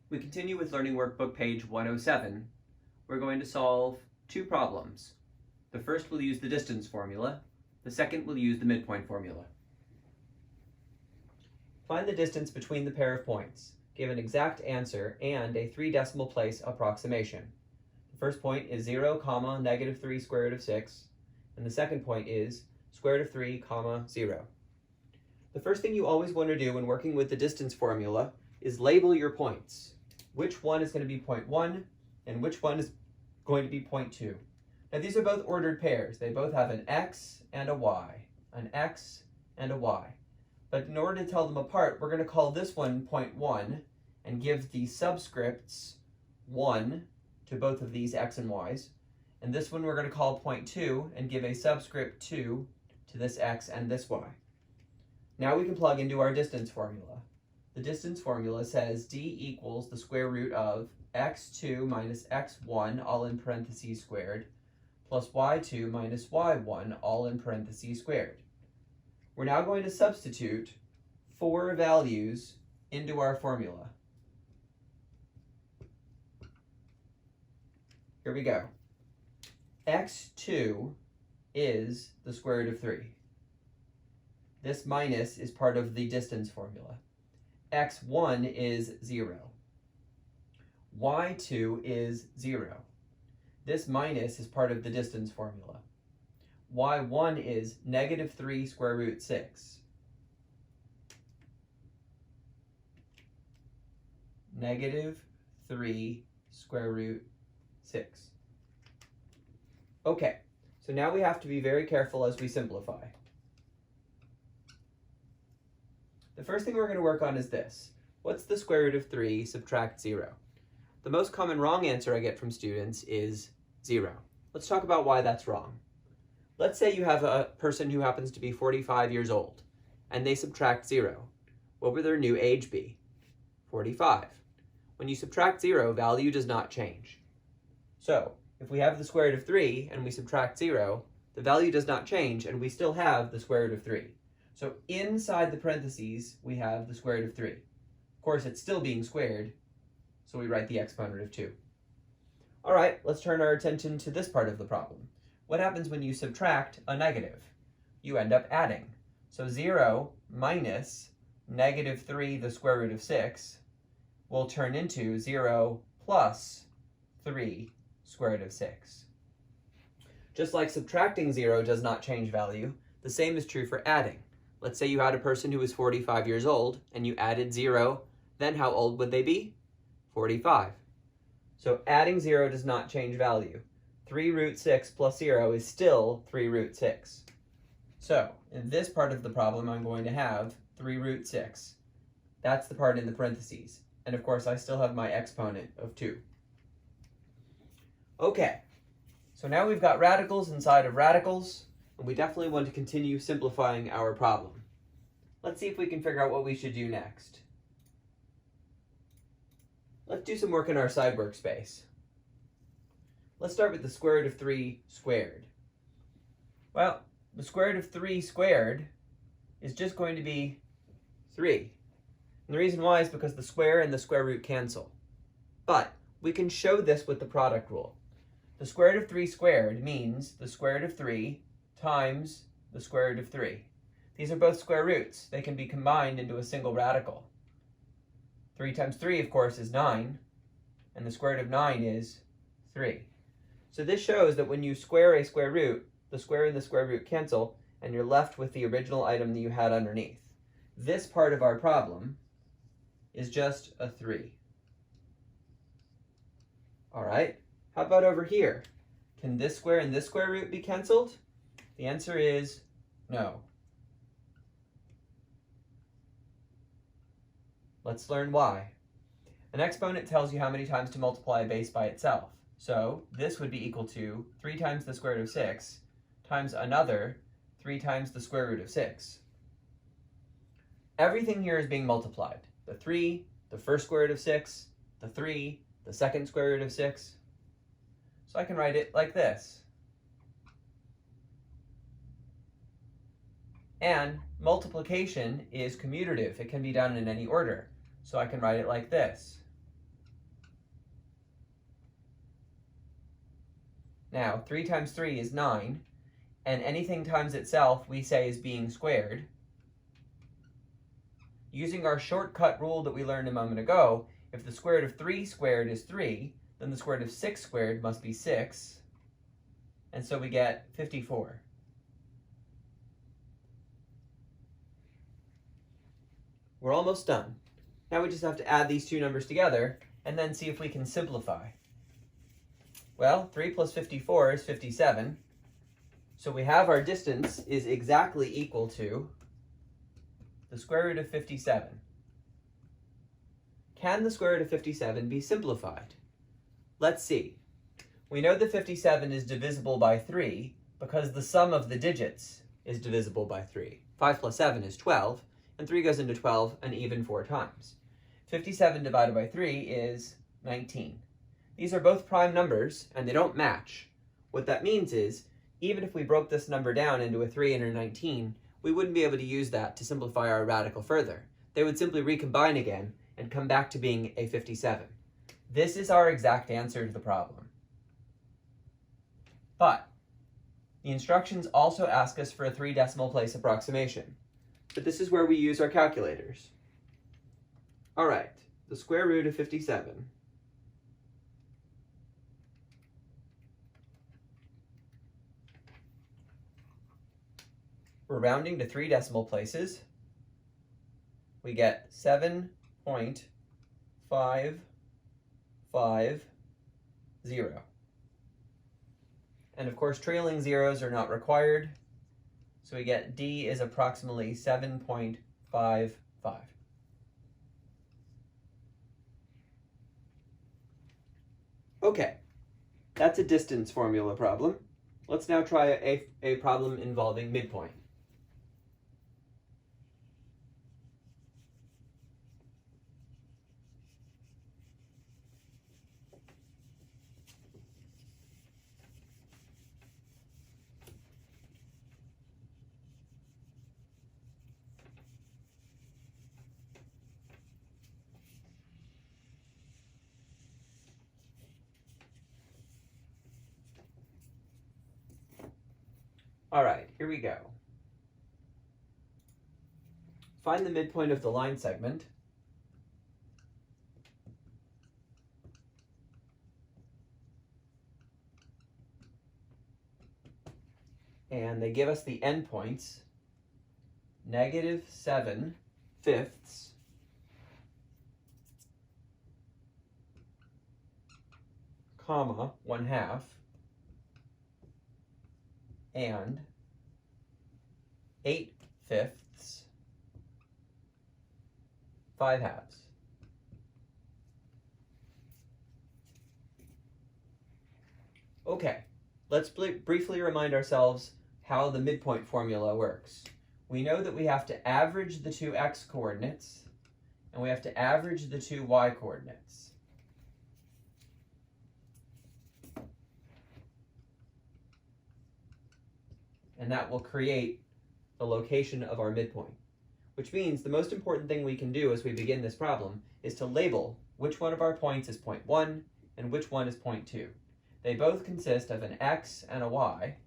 We continue with Learning Workbook page 107. We're going to solve two problems. The first will use the distance formula. The second will use the midpoint formula. Find the distance between the pair of points. Give an exact answer and a 3 decimal place approximation. The first point is 0, negative 3 square root of 6, and the second point is square root of 3, 0. The first thing you always want to do when working with the distance formula is label your points. Which one is going to be point 1 and which one is going to be point 2. Now these are both ordered pairs. They both have an x and a y, an x and a y. But in order to tell them apart, we're going to call this one point 1 and give the subscripts 1 to both of these x and y's. And this one we're going to call point 2 and give a subscript 2 to this x and this y. Now we can plug into our distance formula. The distance formula says d equals the square root of x2 minus x1 all in parentheses squared plus y2 minus y1 all in parentheses squared. We're now going to substitute 4 values into our formula. Here we go. x2 is the square root of 3. This minus is part of the distance formula. x1 is 0. y2 is 0. This minus is part of the distance formula. y1 is negative 3 square root 6. Negative 3 square root 6. Okay, so now we have to be very careful as we simplify. The first thing we're going to work on is this. What's the square root of 3 subtract 0? The most common wrong answer I get from students is 0. Let's talk about why that's wrong. Let's say you have a person who happens to be 45 years old, and they subtract 0. What would their new age be? 45. When you subtract 0, value does not change. So, if we have the square root of 3 and we subtract 0, the value does not change and we still have the square root of 3. So inside the parentheses, we have the square root of 3. Of course, it's still being squared, so we write the exponent of 2. All right, let's turn our attention to this part of the problem. What happens when you subtract a negative? You end up adding. So 0 minus negative 3, the square root of 6, will turn into 0 plus 3, square root of 6. Just like subtracting 0 does not change value, the same is true for adding. Let's say you had a person who was 45 years old, and you added 0, then how old would they be? 45. So adding 0 does not change value. 3 root 6 plus 0 is still 3 root 6. So, in this part of the problem, I'm going to have 3 root 6. That's the part in the parentheses. And of course, I still have my exponent of 2. Okay, so now we've got radicals inside of radicals, and we definitely want to continue simplifying our problem. Let's see if we can figure out what we should do next. Let's do some work in our side workspace. Let's start with the square root of 3 squared. Well, the square root of 3 squared is just going to be 3. And the reason why is because the square and the square root cancel. But we can show this with the product rule. The square root of 3 squared means the square root of 3 times the square root of 3. These are both square roots. They can be combined into a single radical. 3 times 3, of course, is 9, and the square root of 9 is 3. So this shows that when you square a square root, the square and the square root cancel, and you're left with the original item that you had underneath. This part of our problem is just a 3. All right, how about over here? Can this square and this square root be canceled? The answer is no. Let's learn why. An exponent tells you how many times to multiply a base by itself. So this would be equal to 3 times the square root of 6 times another 3 times the square root of 6. Everything here is being multiplied. The 3, the first square root of 6, the 3, the second square root of 6. So I can write it like this. And multiplication is commutative. It can be done in any order. So I can write it like this. Now, 3 times 3 is 9, and anything times itself we say is being squared. Using our shortcut rule that we learned a moment ago, if the square root of 3 squared is 3, then the square root of 6 squared must be 6, and so we get 54. We're almost done. Now we just have to add these two numbers together and then see if we can simplify. Well, 3 plus 54 is 57, so we have our distance is exactly equal to the square root of 57. Can the square root of 57 be simplified? Let's see. We know that 57 is divisible by 3 because the sum of the digits is divisible by 3. 5 plus 7 is 12, and 3 goes into 12 an even 4 times. 57 divided by 3 is 19. These are both prime numbers, and they don't match. What that means is, even if we broke this number down into a 3 and a 19, we wouldn't be able to use that to simplify our radical further. They would simply recombine again and come back to being a 57. This is our exact answer to the problem. But the instructions also ask us for a 3 decimal place approximation. But this is where we use our calculators. All right, the square root of 57. We're rounding to 3 decimal places. We get 7.550. And of course, trailing zeros are not required, so we get D is approximately 7.55. Okay, that's a distance formula problem. Let's now try a problem involving midpoint. All right, here we go. Find the midpoint of the line segment. And they give us the endpoints, -7/5, comma, 1/2, and 8/5, 5/2. Okay, let's briefly remind ourselves how the midpoint formula works. We know that we have to average the two x coordinates, and we have to average the two y coordinates. And that will create the location of our midpoint, which means the most important thing we can do as we begin this problem is to label which one of our points is point 1 and which one is point 2. They both consist of an x and a y,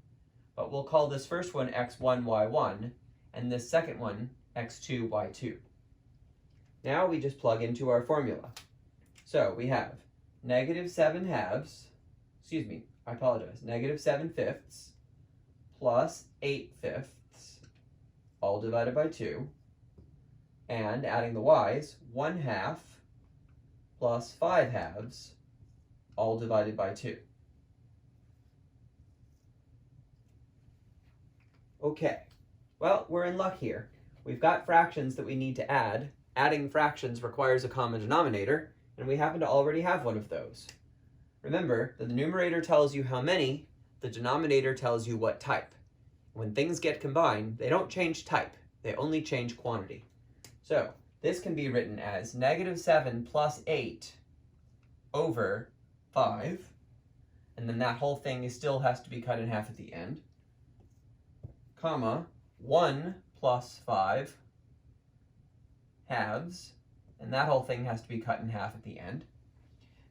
but we'll call this first one x1, y1, and this second one x2, y2. Now we just plug into our formula. So we have -7/2, -7/5 plus 8/5, all divided by 2, and adding the y's, 1/2 plus 5/2, all divided by 2. Okay, well, we're in luck here. We've got fractions that we need to add. Adding fractions requires a common denominator, and we happen to already have one of those. Remember that the numerator tells you how many, the denominator tells you what type. When things get combined, they don't change type, they only change quantity. So this can be written as -7 plus 8 over 5, and then that whole thing still has to be cut in half at the end, comma, 1 plus 5 halves, and that whole thing has to be cut in half at the end.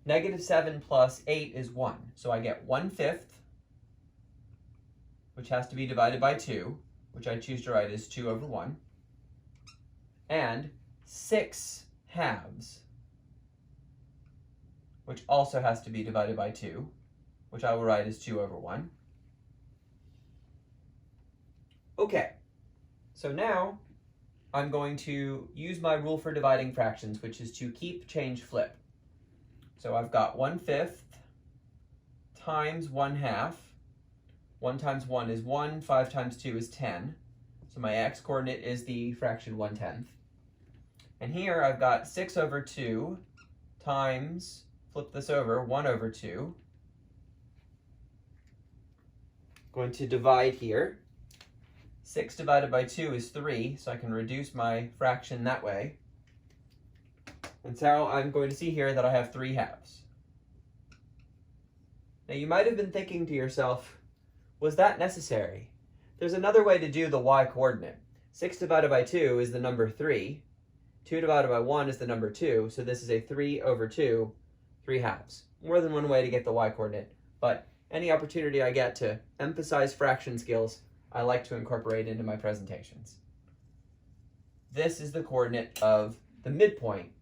-7 plus 8 is 1, so I get 1/5 which has to be divided by 2, which I choose to write as 2 over 1, and 6 halves, which also has to be divided by 2, which I will write as 2 over 1. Okay, so now I'm going to use my rule for dividing fractions, which is to keep, change, flip. So I've got 1/5 times 1/2. 1 times 1 is 1, 5 times 2 is 10. So my x-coordinate is the fraction 1/10. And here I've got 6 over 2 times, flip this over, 1 over 2. Going to divide here. 6 divided by 2 is 3, so I can reduce my fraction that way. And so I'm going to see here that I have 3 halves. Now you might have been thinking to yourself, was that necessary? There's another way to do the y-coordinate. 6 divided by 2 is the number 3. 2 divided by 1 is the number 2, so this is a 3 over 2, 3 halves. More than one way to get the y-coordinate, but any opportunity I get to emphasize fraction skills, I like to incorporate into my presentations. This is the coordinate of the midpoint